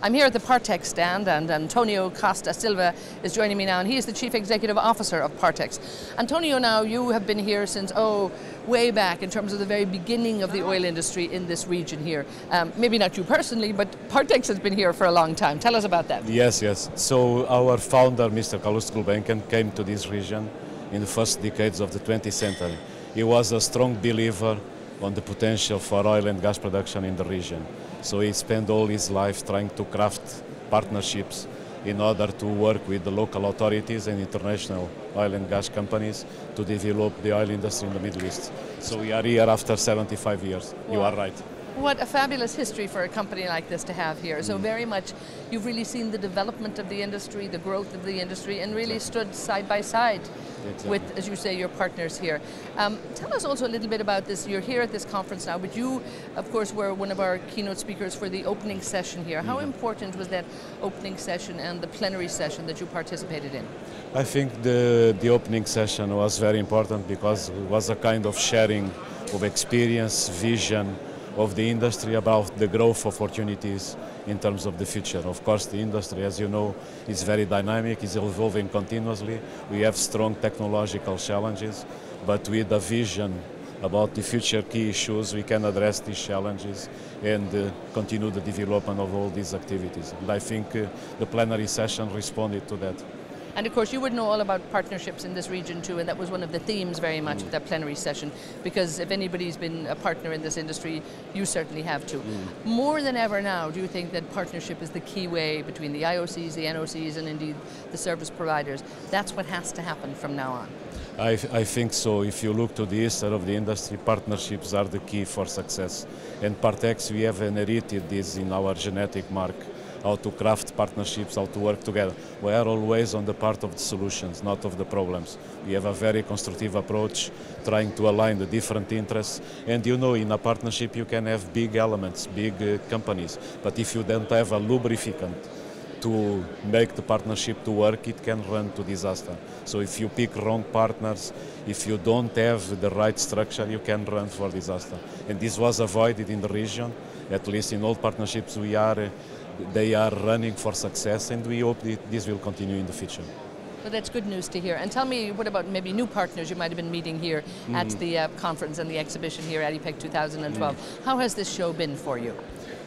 I'm here at the PARTEX stand, and Antonio Costa Silva is joining me now, and he is the Chief Executive Officer of PARTEX. Antonio, now you have been here since, way back in terms of the very beginning of the oil industry in this region here. Maybe not you personally, but PARTEX has been here for a long time. Tell us about that. Yes. So our founder, Mr. Carlos Gulbenkian, came to this region in the first decades of the 20th century. He was a strong believer on the potential for oil and gas production in the region. So he spent all his life trying to craft partnerships in order to work with the local authorities and international oil and gas companies to develop the oil industry in the Middle East. So we are here after 75 years. Wow. You are right. What a fabulous history for a company like this to have here. So very much, you've really seen the development of the industry, the growth of the industry, and really stood side by side with, as you say, your partners here. Tell us also a little bit about this. You're here at this conference now, but you, of course, were one of our keynote speakers for the opening session here. How important was that opening session and the plenary session that you participated in? I think the opening session was very important because it was a kind of sharing of experience, vision, of the industry about the growth opportunities in terms of the future. Of course, the industry, as you know, is very dynamic, is evolving continuously. We have strong technological challenges, but with a vision about the future key issues, we can address these challenges and continue the development of all these activities. And I think the plenary session responded to that. And of course you would know all about partnerships in this region too, and that was one of the themes very much of that plenary session, because if anybody's been a partner in this industry, you certainly have too. More than ever now, do you think that partnership is the key way between the IOCs, the NOCs, and indeed the service providers? That's what has to happen from now on. I think so. If you look to the history of the industry, partnerships are the key for success. And PARTEX, we have inherited this in our genetic mark, how to craft partnerships, how to work together. We are always on the part of the solutions, not of the problems. We have a very constructive approach, trying to align the different interests. And you know, in a partnership you can have big elements, big companies, but if you don't have a lubricant to make the partnership to work, it can run to disaster. So if you pick wrong partners, if you don't have the right structure, you can run for disaster. And this was avoided in the region, at least in all partnerships they are running for success, and we hope that this will continue in the future. Well, that's good news to hear. And tell me, what about maybe new partners you might have been meeting here at the conference and the exhibition here at ADIPEC 2012? How has this show been for you?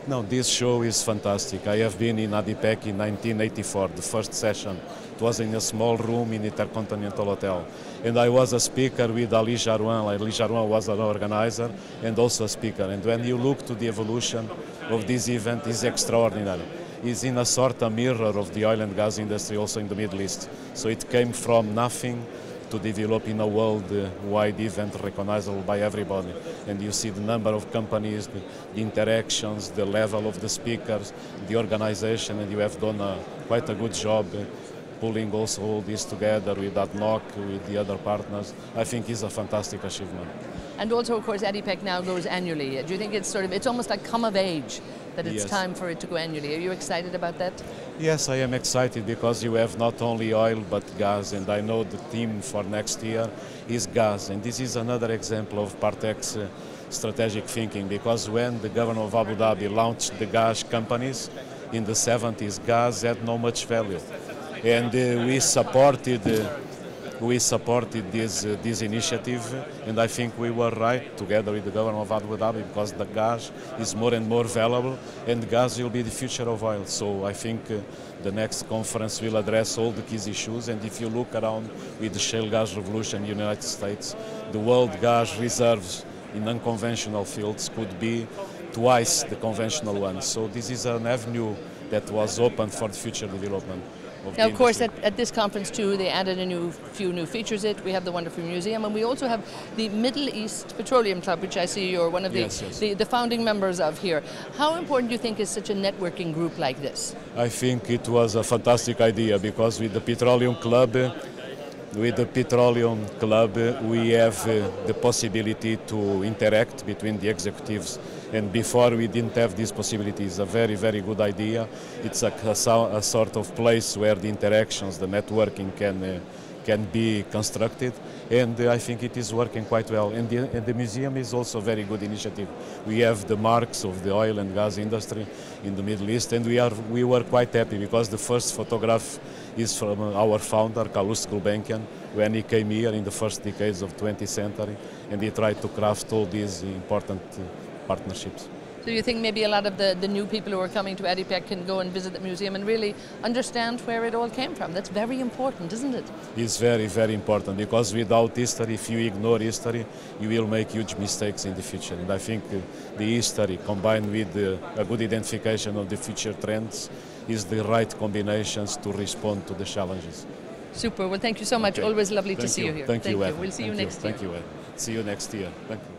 No, this show is fantastic. I have been in ADIPEC in 1984, the first session. It was in a small room in Intercontinental Hotel. And I was a speaker with Ali Jarouan. Ali Jarouan was an organizer and also a speaker. And when you look to the evolution of this event, it's extraordinary. It's in a sort of mirror of the oil and gas industry also in the Middle East. So it came from nothing to develop in a worldwide event recognizable by everybody. And you see the number of companies, the interactions, the level of the speakers, the organization, and you have done quite a good job pulling also all this together with ADNOC, with the other partners. I think it's a fantastic achievement. And also, of course, ADIPEC now goes annually. Do you think it's it's almost like come of age that it's time for it to go annually? Are you excited about that? Yes, I am excited because you have not only oil but gas, and I know the theme for next year is gas. And this is another example of PARTEX strategic thinking, because when the governor of Abu Dhabi launched the gas companies in the 70s, gas had no much value. And we supported this initiative, and I think we were right together with the government of Abu Dhabi, because the gas is more and more valuable, and gas will be the future of oil. So I think the next conference will address all the key issues, and if you look around with the shale gas revolution in the United States, the world gas reserves in unconventional fields could be twice the conventional ones. So this is an avenue that was open for the future development. Now, of course, at this conference too, they added a few new features. We have the wonderful museum, and we also have the Middle East Petroleum Club, which I see you're one of the founding members of here. How important do you think is such a networking group like this? I think it was a fantastic idea, because with the Petroleum Club, we have the possibility to interact between the executives. And before we didn't have this possibility. It's a very, very good idea. It's a sort of place where the interactions, the networking can be constructed, and I think it is working quite well. And the museum is also a very good initiative. We have the marks of the oil and gas industry in the Middle East, and we were quite happy because the first photograph is from our founder, Calouste Gulbenkian, when he came here in the first decades of the 20th century, and he tried to craft all these important partnerships. So you think maybe a lot of the new people who are coming to ADIPEC can go and visit the museum and really understand where it all came from? That's very important, isn't it? It's very, very important, because without history, if you ignore history, you will make huge mistakes in the future. And I think the history combined with a good identification of the future trends is the right combinations to respond to the challenges. Super. Well, thank you so much. Okay. Always lovely to see you here. Thank you. We'll see you next year. Thank you. See you next year. Thank you.